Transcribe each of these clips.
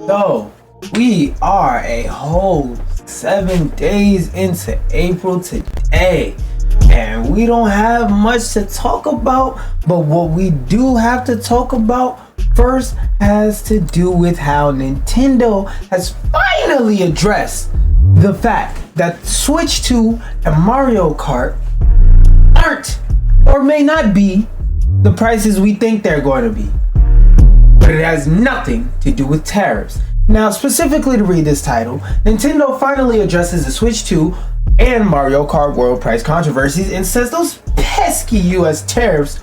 So, we are a whole 7 days into April today, and we don't have much to talk about, but what we do have to talk about first has to do with how Nintendo has finally addressed the fact that Switch 2 and Mario Kart aren't or may not be the prices we think they're going to be. But it has nothing to do with tariffs. Now, specifically to read this title, Nintendo finally addresses the Switch 2 and Mario Kart World price controversies and says those pesky US tariffs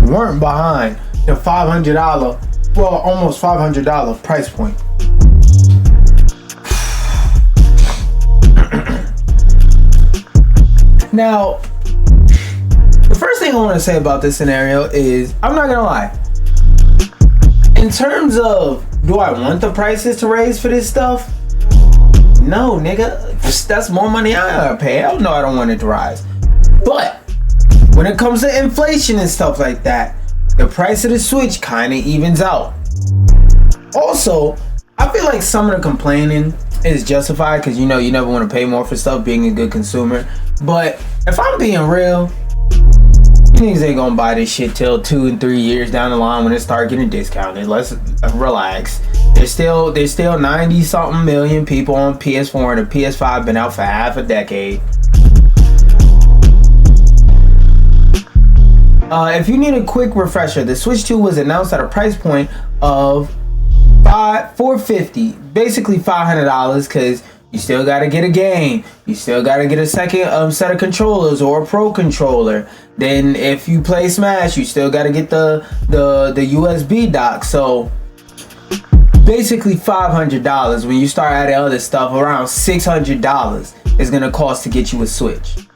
weren't behind the $500, well, almost $500 price point. Now, the first thing I want to say about this scenario is, I'm not gonna lie. In terms of, do I want the prices to raise for this stuff? No, nigga. That's more money I gotta pay. Hell no, I don't want it to rise. But when it comes to inflation and stuff like that, the price of the Switch kind of evens out. Also, I feel like some of the complaining is justified because you know you never want to pay more for stuff being a good consumer. But if I'm being real, niggas ain't gonna buy this shit till 2 and 3 years down the line when it start getting discounted. Let's relax. There's still 90 something million people on PS4 and the PS5 been out for half a decade. If you need a quick refresher, the Switch 2 was announced at a price point of $450, basically $500, because you still gotta get a game. You still gotta get a second set of controllers or a pro controller. Then if you play Smash, you still gotta get the USB dock. So basically $500. When you start adding other stuff, around $600 is gonna cost to get you a Switch.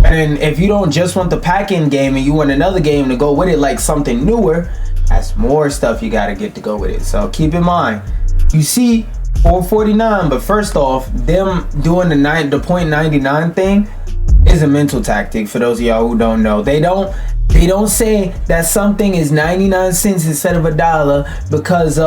And if you don't just want the pack-in game and you want another game to go with it, like something newer, that's more stuff you gotta get to go with it. So keep in mind, you see $449, but first off, them doing the .99 thing is a mental tactic. For those of y'all who don't know, they don't say that something is 99 cents instead of $1 because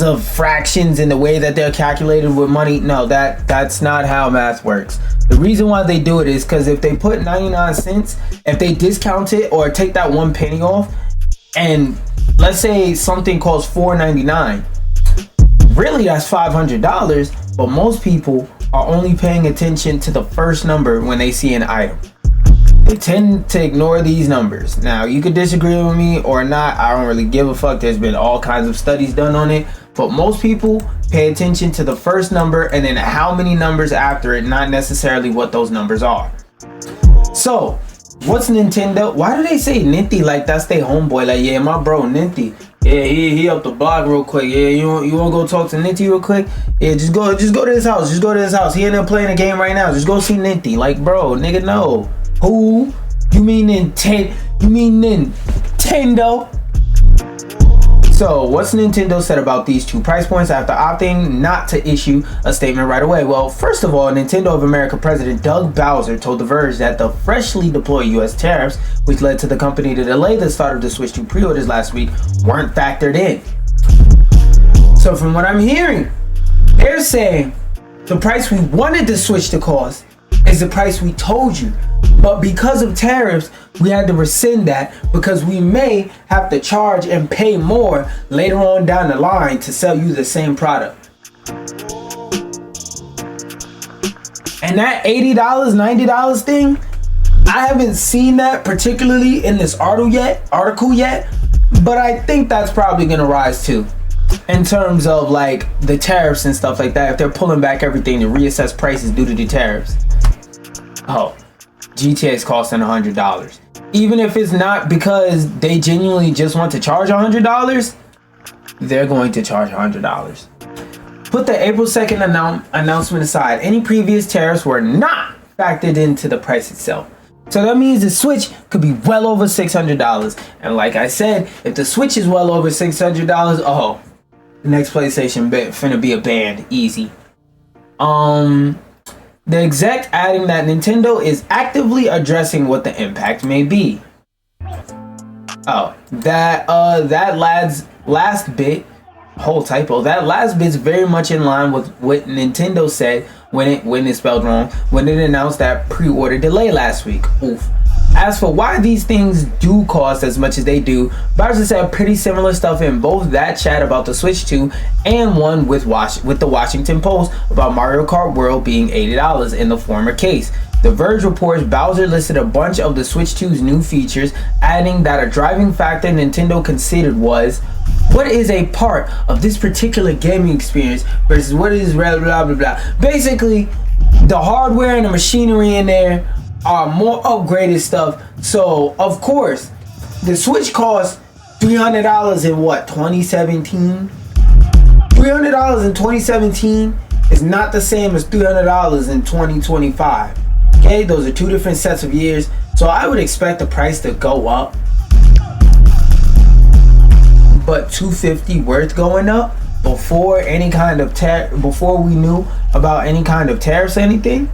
of fractions and the way that they're calculated with money. No, that's not how math works. The reason why they do it is because if they put 99 cents, if they discount it or take that 1 penny off, and let's say something costs $4.99, really that's $500, but most people are only paying attention to the first number when they see an item. They tend to ignore these numbers. Now, you could disagree with me or not, I don't really give a fuck. There's been all kinds of studies done on it, but most people pay attention to the first number and then how many numbers after it, not necessarily what those numbers are. So what's Nintendo? Why do they say Ninty like that's their homeboy? Like, yeah, my bro Ninty. Yeah, he up the block real quick. Yeah, you wanna go talk to Ninty real quick? Yeah, just go to his house. Just go to his house. He in there playing a game right now. Just go see Ninty. Like, bro, nigga, no. Who? You mean Nintendo? You mean Nintendo? So, what's Nintendo said about these two price points after opting not to issue a statement right away? Well, first of all, Nintendo of America President Doug Bowser told The Verge that the freshly deployed US tariffs, which led to the company to delay the start of the Switch 2 pre-orders last week, weren't factored in. So from what I'm hearing, they're saying the price we wanted the Switch to cost is the price we told you. But because of tariffs, we had to rescind that because we may have to charge and pay more later on down the line to sell you the same product. And that $80, $90 thing, I haven't seen that particularly in this article yet, but I think that's probably gonna rise too. In terms of like the tariffs and stuff like that, if they're pulling back everything to reassess prices due to the tariffs. Oh, GTA is costing $100. Even if it's not because they genuinely just want to charge $100, they're going to charge $100. Put the April 2nd announcement aside, any previous tariffs were not factored into the price itself. So that means the Switch could be well over $600. And like I said, if the Switch is well over $600, oh, the next PlayStation finna be a band, easy. The exec adding that Nintendo is actively addressing what the impact may be. Oh, that last bit, whole typo. That last bit's very much in line with what Nintendo said when it spelled wrong when it announced that pre-order delay last week. Oof. As for why these things do cost as much as they do, Bowser said pretty similar stuff in both that chat about the Switch 2 and one with the Washington Post about Mario Kart World being $80 in the former case. The Verge reports Bowser listed a bunch of the Switch 2's new features, adding that a driving factor Nintendo considered was what is a part of this particular gaming experience versus what is blah blah blah blah. Basically, the hardware and the machinery in there are more upgraded stuff. So of course, the Switch cost $300 in what, 2017? $300 in 2017 is not the same as $300 in 2025. Okay, those are two different sets of years. So I would expect the price to go up. But $250 worth going up before any kind of before we knew about any kind of tariffs or anything?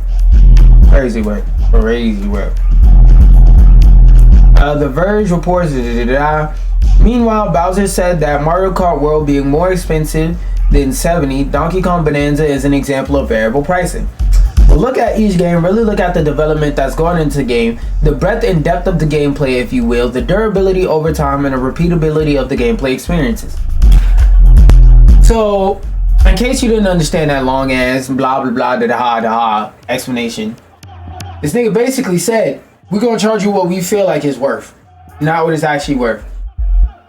Crazy work. Crazy work. The Verge reports. Meanwhile, Bowser said that Mario Kart World being more expensive than $70, Donkey Kong Bonanza is an example of variable pricing. But look at each game, really look at the development that's gone into the game, the breadth and depth of the gameplay, if you will, the durability over time, and the repeatability of the gameplay experiences. So, in case you didn't understand that long ass blah blah blah da explanation, this nigga basically said, we're gonna charge you what we feel like it's worth, not what it's actually worth.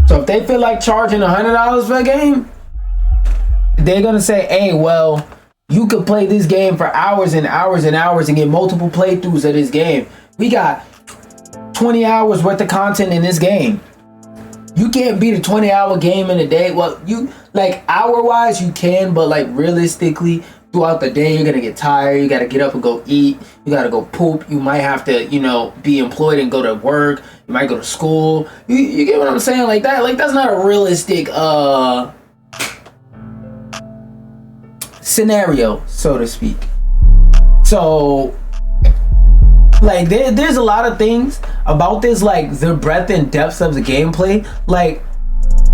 So if they feel like charging $100 for a game, they're gonna say, hey, well, you could play this game for hours and hours and hours and get multiple playthroughs of this game. We got 20 hours worth of content in this game. You can't beat a 20-hour game in a day. Well, you, like, hour-wise you can, but like realistically, throughout the day you're gonna get tired. You gotta get up and go eat. You gotta go poop. You might have to, you know, be employed and go to work. You might go to school. You get what I'm saying? Like that. Like that's not a realistic scenario, so to speak. So like there's a lot of things about this, like the breadth and depth of the gameplay. Like,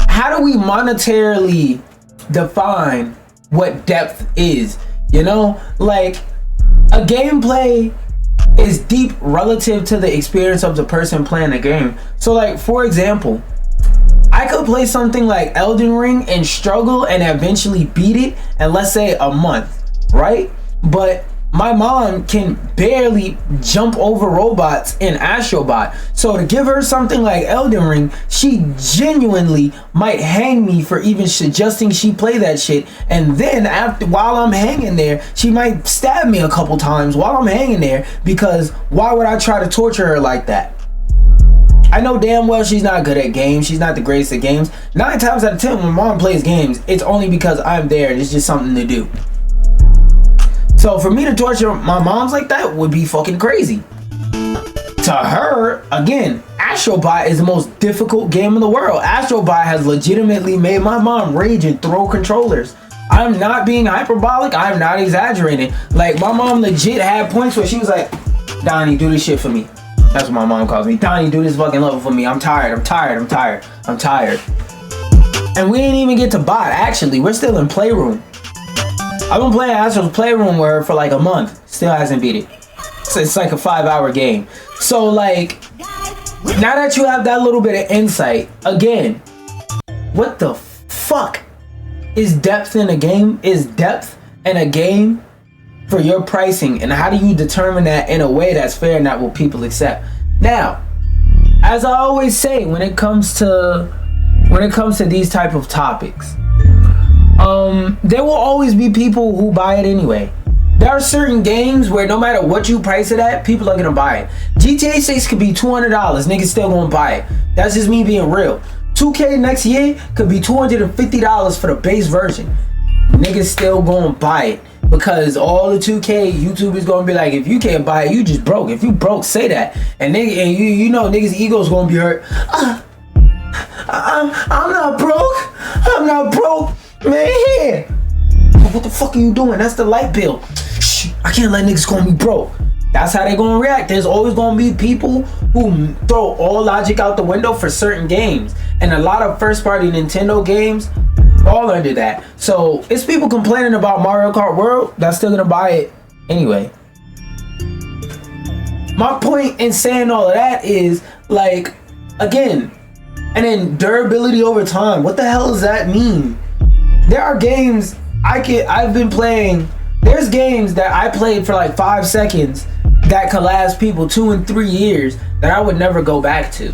how do we monetarily define what depth is? You know, like a gameplay is deep relative to the experience of the person playing the game. So like, for example, I could play something like Elden Ring and struggle and eventually beat it in, let's say, a month, right? But my mom can barely jump over robots in Astrobot. So to give her something like Elden Ring, she genuinely might hang me for even suggesting she play that shit. And then while I'm hanging there, she might stab me a couple times while I'm hanging there, because why would I try to torture her like that? I know damn well she's not good at games. She's not the greatest at games. 9 times out of 10 when mom plays games, it's only because I'm there and it's just something to do. So for me to torture my moms like that would be fucking crazy. To her, again, Astrobot is the most difficult game in the world. Astrobot has legitimately made my mom rage and throw controllers. I'm not being hyperbolic. I'm not exaggerating. Like, my mom legit had points where she was like, Donnie, do this shit for me. That's what my mom calls me. Donnie, do this fucking level for me. I'm tired. I'm tired. I'm tired. I'm tired. And we ain't even get to bot. Actually, we're still in Playroom. I've been playing Astro's Playroom with her for like a month. Still hasn't beat it. So it's like a 5-hour game. So like, now that you have that little bit of insight, again, what the fuck is depth in a game? Is depth in a game for your pricing? And how do you determine that in a way that's fair and that will people accept? Now, as I always say, when it comes to these type of topics, there will always be people who buy it anyway. There are certain games where no matter what you price it at, people are gonna buy it. GTA 6 could be $200, niggas still gonna buy it. That's just me being real. 2K next year could be $250 for the base version. Niggas still gonna buy it, because all the 2K YouTubers gonna be like, if you can't buy it, you just broke. If you broke, say that. And you know niggas' egos gonna be hurt. I'm not broke. I'm not broke. Man, here. What the fuck are you doing? That's the light bill. Shh, I can't let niggas call me broke. That's how they're gonna react. There's always gonna be people who throw all logic out the window for certain games, and a lot of first-party Nintendo games fall under that. So it's people complaining about Mario Kart World that's still gonna buy it anyway. My point in saying all of that is, like, again, and then durability over time. What the hell does that mean? There are games I've been playing. There's games that I played for like 5 seconds that could last people 2 and 3 years that I would never go back to.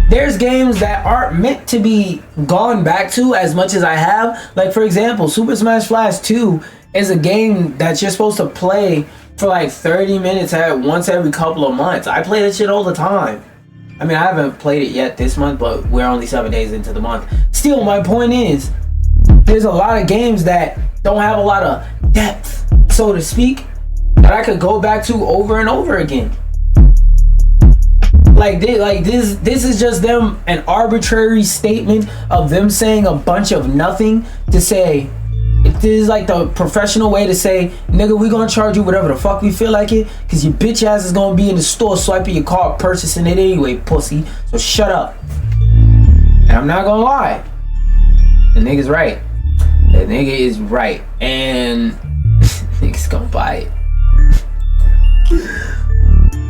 There's games that aren't meant to be gone back to as much as I have. Like, for example, Super Smash Bros. 2 is a game that you're supposed to play for like 30 minutes once every couple of months. I play that shit all the time. I mean, I haven't played it yet this month, but we're only 7 days into the month. Still, my point is, there's a lot of games that don't have a lot of depth, so to speak, that I could go back to over and over again. Like this is just them, an arbitrary statement of them saying a bunch of nothing to say. This is like the professional way to say, nigga, we gonna charge you whatever the fuck we feel like it, cause your bitch ass is gonna be in the store swiping your card, purchasing it anyway, pussy. So shut up. And I'm not gonna lie, the nigga's right. The nigga is right, and niggas gonna buy it.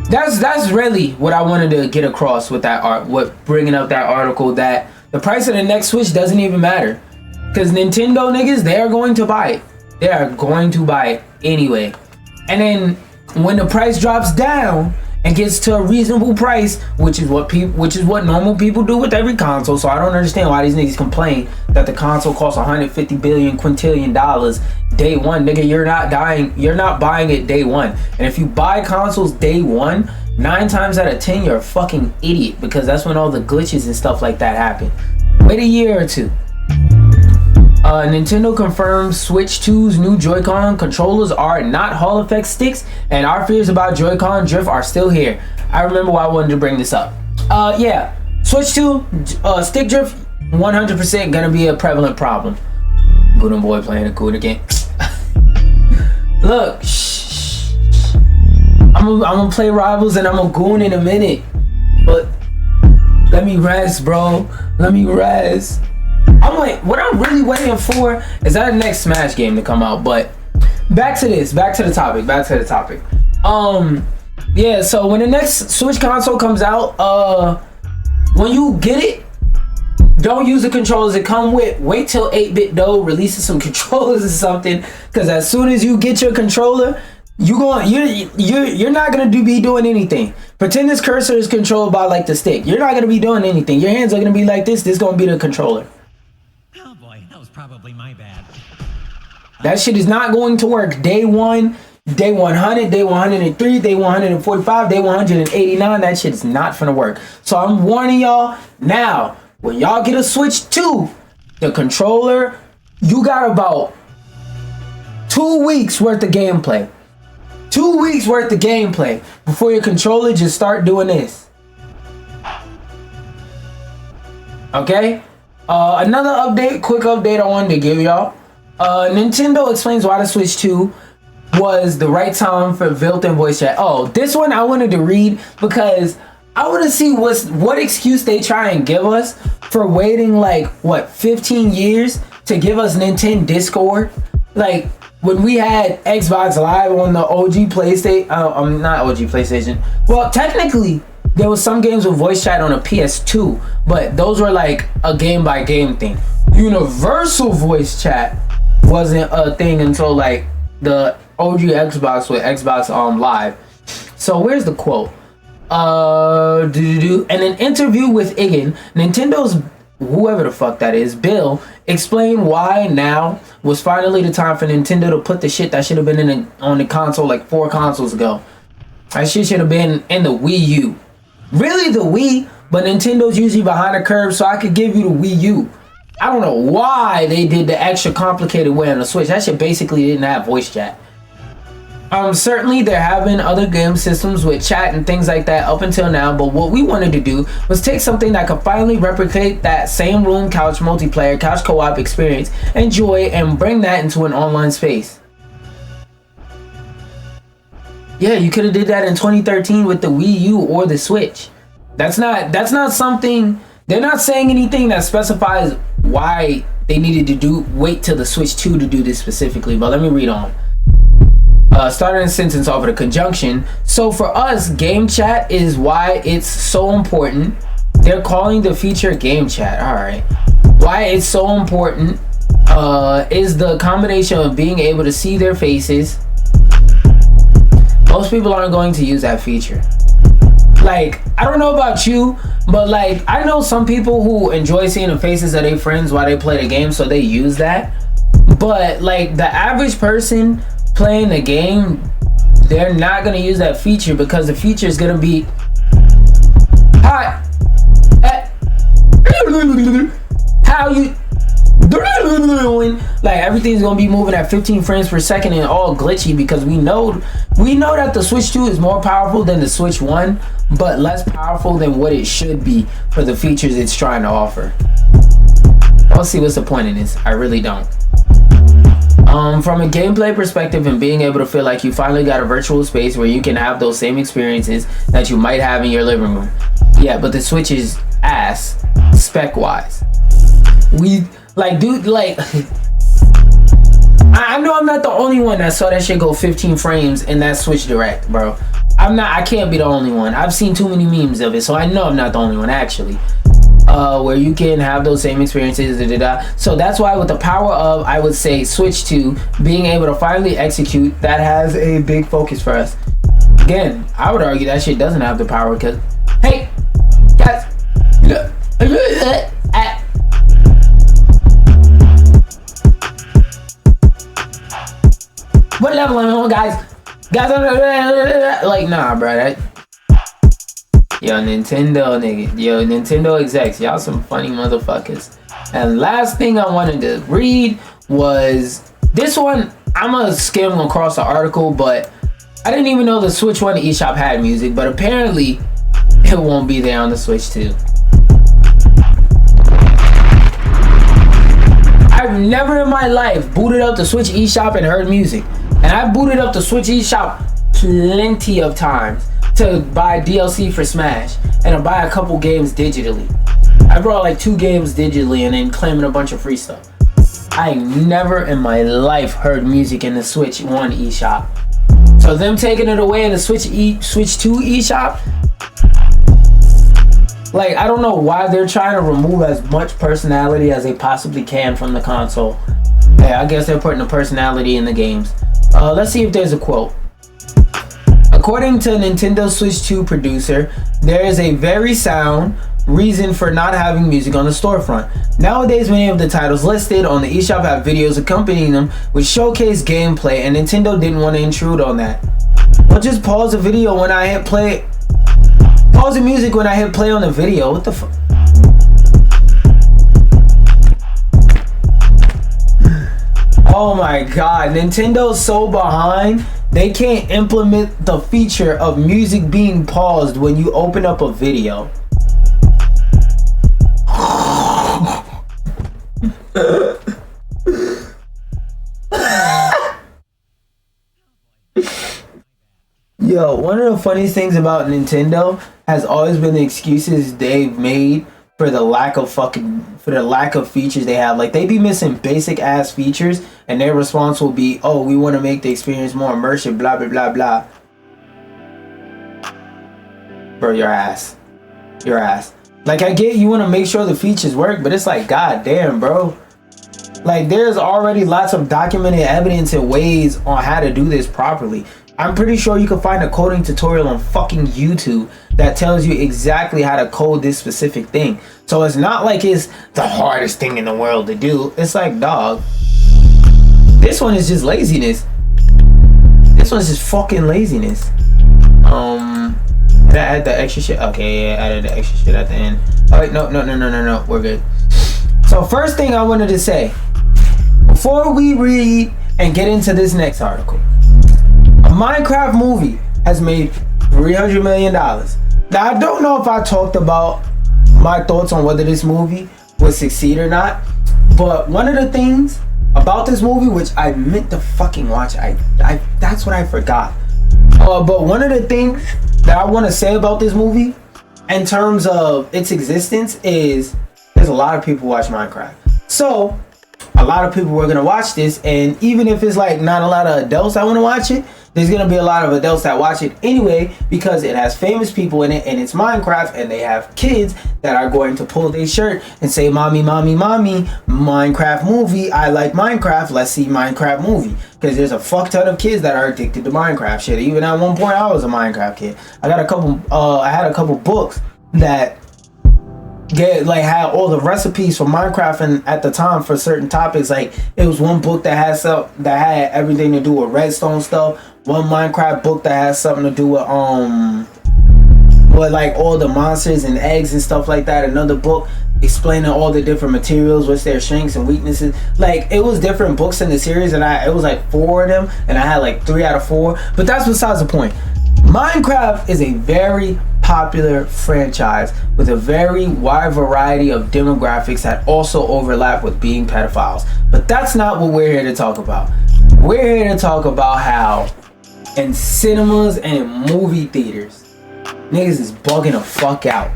That's really what I wanted to get across with that bringing up that article, that the price of the next Switch doesn't even matter. Because Nintendo niggas, they are going to buy it. They are going to buy it anyway. And then when the price drops down and gets to a reasonable price, which is what normal people do with every console. So I don't understand why these niggas complain that the console costs 150 billion quintillion dollars day one. Nigga, you're not buying it day one. And if you buy consoles day one, 9 times out of 10 you're a fucking idiot, because that's when all the glitches and stuff like that happen. Wait a year or two. Nintendo confirms Switch 2's new Joy-Con controllers are not Hall effect sticks, and our fears about Joy-Con drift are still here. I remember why I wanted to bring this up. Yeah, Switch 2 stick drift 100% gonna be a prevalent problem. Good boy playing a good game. Look, I'm gonna play Rivals and I'm gonna goon in a minute, but let me rest, bro. Let me rest. I'm like, what I'm really waiting for is that next Smash game to come out. But back to the topic. Yeah, so when the next Switch console comes out, when you get it, don't use the controllers it come with. Wait till 8-Bit Dough releases some controllers or something, because as soon as you get your controller, you're not gonna be doing anything. Pretend this cursor is controlled by like the stick. You're not gonna be doing anything. Your hands are gonna be like this. This is gonna be the controller. Oh boy, that was probably my bad. That shit is not going to work. Day 1, day 100, day 103, day 145, day 189. That shit is not gonna work. So I'm warning y'all now. When y'all get a Switch 2, the controller, you got about 2 weeks worth of gameplay. 2 weeks worth of gameplay before your controller just start doing this. Okay? Another update, quick update I wanted to give y'all. Nintendo explains why the Switch 2 was the right time for built-in voice chat. Oh, this one I wanted to read because I want to see what excuse they try and give us for waiting like, what, 15 years to give us Nintendo Discord? Like, when we had Xbox Live on the OG PlayStation, not OG PlayStation. Well, technically, there was some games with voice chat on a PS2, but those were like a game-by-game thing. Universal voice chat wasn't a thing until like the OG Xbox with Xbox Live. So where's the quote? In an interview with Igan, Nintendo's whoever the fuck that is, Bill, explained why now was finally the time for Nintendo to put the shit that should have been on the console like 4 consoles ago. That shit should have been in the Wii U. Really the Wii, but Nintendo's usually behind the curve, so I could give you the Wii U. I don't know why they did the extra complicated way on the Switch. That shit basically didn't have voice chat. Certainly there have been other game systems with chat and things like that up until now, but what we wanted to do was take something that could finally replicate that same room couch multiplayer, couch co-op experience and joy, and bring that into an online space. Yeah, you could have did that in 2013 with the Wii U or the Switch. That's not something. They're not saying anything that specifies why they needed to wait till the Switch 2 to do this specifically. But let me read on. Starting a sentence off with a conjunction. So for us, game chat is why it's so important. They're calling the feature game chat. All right. Why it's so important is the combination of being able to see their faces. Most people aren't going to use that feature. Like, I don't know about you, but like, I know some people who enjoy seeing the faces of their friends while they play the game, so they use that. But like, the average person playing the game, they're not gonna use that feature because the feature is gonna be, hi, how you doing? Like, everything's gonna be moving at 15 frames per second and all glitchy because we know that the Switch 2 is more powerful than the Switch 1, but less powerful than what it should be for the features it's trying to offer. I'll see what's the point in this. I really don't. From a gameplay perspective and being able to feel like you finally got a virtual space where you can have those same experiences that you might have in your living room. Yeah, but the Switch is ass spec wise. I know I'm not the only one that saw that shit go 15 frames in that Switch Direct, bro. I can't be the only one. I've seen too many memes of it, so I know I'm not the only one actually. Where you can have those same experiences, So that's why with the power of, I would say, Switch 2 being able to finally execute, that has a big focus for us. Again, I would argue that shit doesn't have the power because, hey, guys, what level am I on, guys? Like, nah, bro. Yo, Nintendo, nigga. Yo, Nintendo execs. Y'all some funny motherfuckers. And last thing I wanted to read was this one. I'm gonna skim across the article, but I didn't even know the Switch 1 eShop had music, but apparently it won't be there on the Switch 2. I've never in my life booted up the Switch eShop and heard music. And I booted up the Switch eShop plenty of times to buy DLC for Smash and to buy a couple games digitally. I brought like 2 games digitally and then claiming a bunch of free stuff. I never in my life heard music in the Switch 1 eShop. So them taking it away in the Switch 2 eShop, like, I don't know why they're trying to remove as much personality as they possibly can from the console. Hey, I guess they're putting the personality in the games. Let's see if there's a quote. According to Nintendo Switch 2 producer, there is a very sound reason for not having music on the storefront. Nowadays, many of the titles listed on the eShop have videos accompanying them which showcase gameplay, and Nintendo didn't want to intrude on that. Well, just pause the video when I hit play. Pause the music when I hit play on the video. What the fuck? Oh my god, Nintendo's so behind. They can't implement the feature of music being paused when you open up a video. Yo, one of the funniest things about Nintendo has always been the excuses they've made for the lack of features they have. Like, they be missing basic ass features and their response will be, oh, we want to make the experience more immersive, blah blah blah blah. Bro, your ass. Like, I get you want to make sure the features work, but it's like, god damn, bro. Like, there's already lots of documented evidence and ways on how to do this properly. I'm pretty sure you can find a coding tutorial on fucking YouTube that tells you exactly how to code this specific thing. So it's not like it's the hardest thing in the world to do. It's like, dog, this one is just laziness. This one's just fucking laziness. Did I add the extra shit? Okay, yeah, I added the extra shit at the end. Oh wait, no, we're good. So first thing I wanted to say, before we read and get into this next article, a Minecraft movie has made $300 million. Now, I don't know if I talked about my thoughts on whether this movie would succeed or not, but one of the things about this movie, which I meant to fucking watch, that's what I forgot. But one of the things that I want to say about this movie, in terms of its existence, is there's a lot of people watch Minecraft. So a lot of people were gonna watch this, and even if it's like not a lot of adults that want to watch it, there's gonna be a lot of adults that watch it anyway, because it has famous people in it and it's Minecraft, and they have kids that are going to pull their shirt and say, mommy, mommy, mommy, Minecraft movie, I like Minecraft, let's see Minecraft movie. Because there's a fuck ton of kids that are addicted to Minecraft shit. Even at one point I was a Minecraft kid. I had a couple books that had all the recipes for Minecraft, and at the time for certain topics, like it was one book that had everything to do with redstone stuff, one Minecraft book that had something to do with like all the monsters and eggs and stuff like that, another book explaining all the different materials, what's their strengths and weaknesses. Like it was different books in the series, and it was like 4 of them, and I had like 3 out of 4, but that's besides the point. Minecraft is a very popular franchise with a very wide variety of demographics that also overlap with being pedophiles. But that's not what we're here to talk about. We're here to talk about how in cinemas and in movie theaters, niggas is bugging the fuck out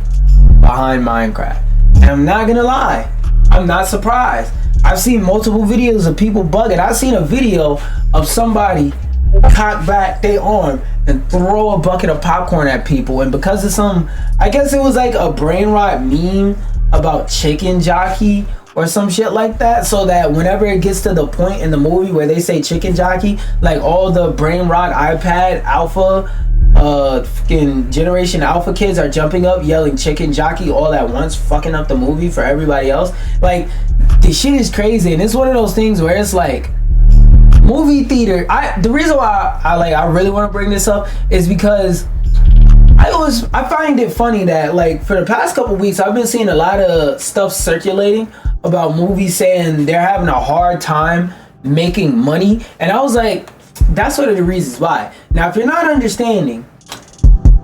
behind Minecraft. And I'm not gonna lie, I'm not surprised. I've seen multiple videos of people bugging. I've seen a video of somebody cock back their arm and throw a bucket of popcorn at people, and because of I guess it was like a brain rot meme about chicken jockey or some shit like that, so that whenever it gets to the point in the movie where they say chicken jockey, like all the brain rot iPad alpha fucking generation alpha kids are jumping up yelling chicken jockey all at once, fucking up the movie for everybody else. Like this shit is crazy, and it's one of those things where it's like movie theater. The reason why I really want to bring this up is because I find it funny that like for the past couple weeks I've been seeing a lot of stuff circulating about movies saying they're having a hard time making money, and I was like, that's one of the reasons why. Now if you're not understanding,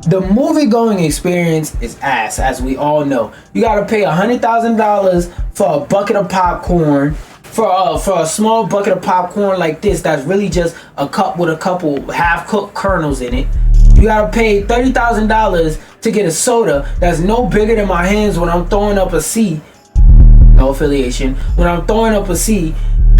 the movie going experience is ass, as we all know. You gotta pay $100,000 for a bucket of popcorn. For a small bucket of popcorn like this, that's really just a cup with a couple half-cooked kernels in it. You gotta pay $30,000 to get a soda that's no bigger than my hands when I'm throwing up a C. No affiliation. When I'm throwing up a C,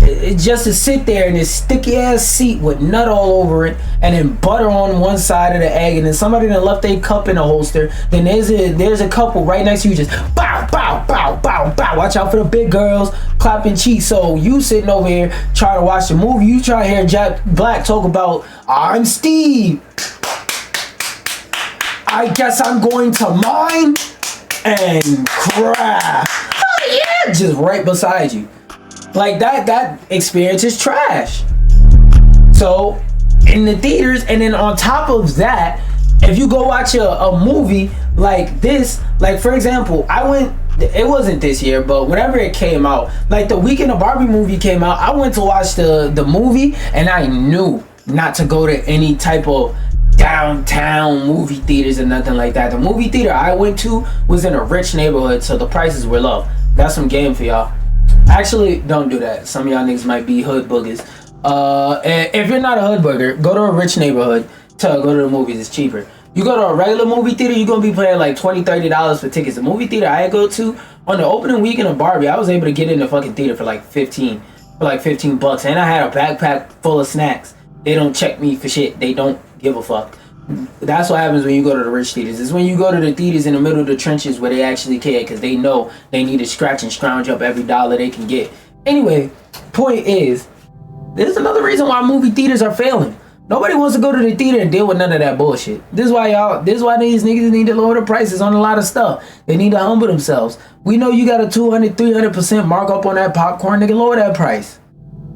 it's just to sit there in this sticky ass seat with nut all over it, and then butter on one side of the egg, and then somebody that left their cup in a holster. Then there's a couple right next to you just bow bow bow bow bow. Watch out for the big girls clapping cheeks. So you sitting over here trying to watch the movie, you try to hear Jack Black talk about, I'm Steve, I guess I'm going to mine and craft. Oh yeah, just right beside you. Like that experience is trash. So in the theaters, and then on top of that, if you go watch a movie like this, like for example, it wasn't this year, but whenever it came out, like the weekend the Barbie movie came out, I went to watch the movie, and I knew not to go to any type of downtown movie theaters or nothing like that. The movie theater I went to was in a rich neighborhood, so the prices were low. That's some game for y'all. Actually, don't do that. Some of y'all niggas might be hood boogers. If you're not a hood booger, go to a rich neighborhood to go to the movies. It's cheaper. You go to a regular movie theater, you're gonna be paying like $20-$30 for tickets. The movie theater I go to on the opening weekend of Barbie, I was able to get in the fucking theater for like $15 bucks, and I had a backpack full of snacks. They don't check me for shit. They don't give a fuck. That's what happens when you go to the rich theaters. It's when you go to the theaters in the middle of the trenches where they actually care, because they know they need to scratch and scrounge up every dollar they can get. Anyway, point is, there's another reason why movie theaters are failing. Nobody wants to go to the theater and deal with none of that bullshit. This is why these niggas need to lower the prices on a lot of stuff. They need to humble themselves. We know you got a 200-300% markup on that popcorn. Nigga, lower that price.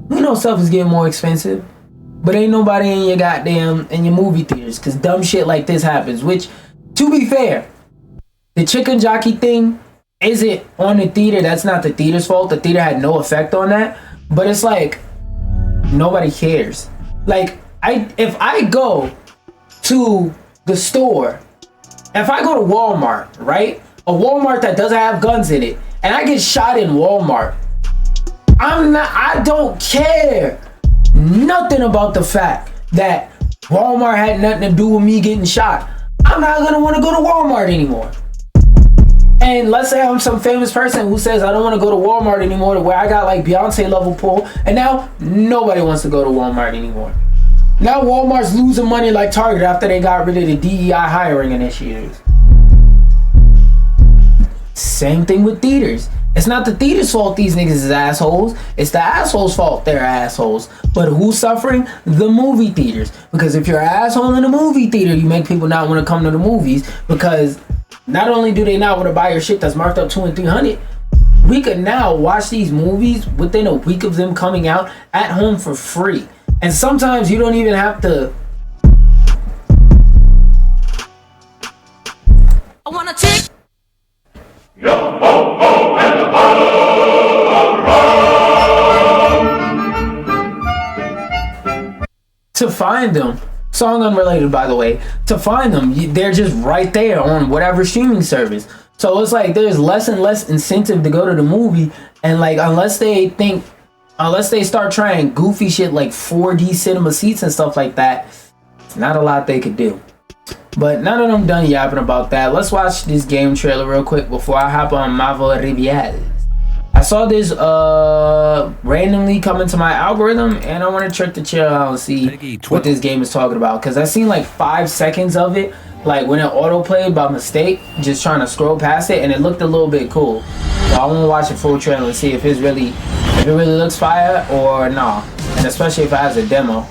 We know stuff is getting more expensive. But ain't nobody in your movie theaters, because dumb shit like this happens. Which, to be fair, the chicken jockey thing isn't on the theater. That's not the theater's fault. The theater had no effect on that. But it's like, nobody cares. Like, if I go to the store, if I go to Walmart, right? A Walmart that doesn't have guns in it, and I get shot in Walmart, I don't care nothing about the fact that Walmart had nothing to do with me getting shot. I'm not gonna want to go to Walmart anymore. And let's say I'm some famous person who says I don't want to go to Walmart anymore, where I got like Beyonce level pull, and now nobody wants to go to Walmart anymore. Now Walmart's losing money like Target after they got rid of the DEI hiring initiatives. Same thing with theaters. It's not the theater's fault these niggas is assholes. It's the assholes' fault they're assholes. But who's suffering? The movie theaters. Because if you're an asshole in a movie theater, you make people not want to come to the movies, because not only do they not want to buy your shit that's marked up $200 and $300, we could now watch these movies within a week of them coming out at home for free. And sometimes you don't even have to. I wanna take. Yo ho ho and the bottle of rum. To find them, song unrelated by the way, to find them, they're just right there on whatever streaming service. So it's like there's less and less incentive to go to the movie, and like unless they start trying goofy shit like 4D cinema seats and stuff like that, it's not a lot they could do. But now that I'm done yapping about that, let's watch this game trailer real quick before I hop on Mavo Rivial. I saw this randomly come into my algorithm, and I want to check the chill out and see what this game is talking about, because I seen like 5 seconds of it, like when it auto played by mistake, just trying to scroll past it, and it looked a little bit cool. So I want to watch the full trailer and see if it really looks fire or nah, and especially if it has a demo.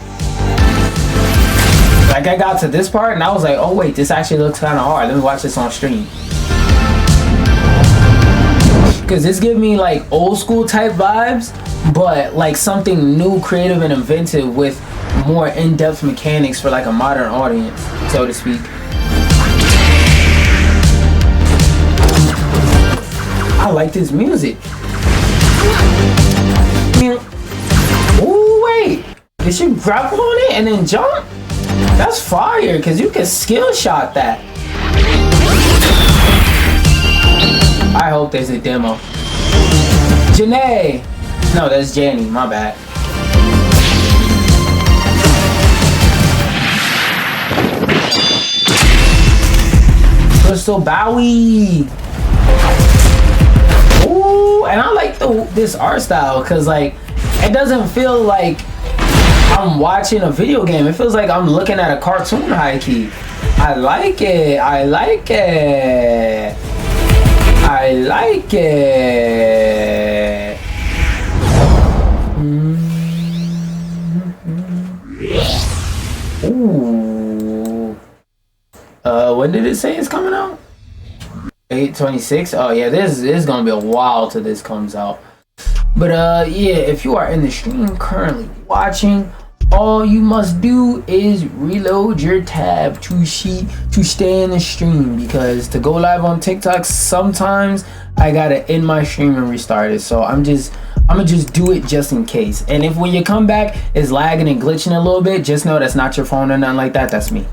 Like I got to this part and I was like, oh wait, this actually looks kind of hard. Let me watch this on stream. Because this gives me like old school type vibes, but like something new, creative, and inventive with more in-depth mechanics for like a modern audience, so to speak. I like this music. Ooh, wait. Did you grapple on it and then jump? That's fire, because you can skill shot that. I hope there's a demo. Janae. No, that's Janny. My bad. Crystal Bowie. Ooh, and I like this art style, because like it doesn't feel like I'm watching a video game. It feels like I'm looking at a cartoon high key. I like it. I like it. I like it. Ooh. When did it say it's coming out? 8/26. Oh yeah, this is gonna be a while till this comes out. But yeah, if you are in the stream currently watching, all you must do is reload your tab to stay in the stream, because to go live on TikTok, sometimes I gotta end my stream and restart it. So I'm gonna just do it just in case. And if when you come back it's lagging and glitching a little bit, just know that's not your phone or nothing like that. That's me.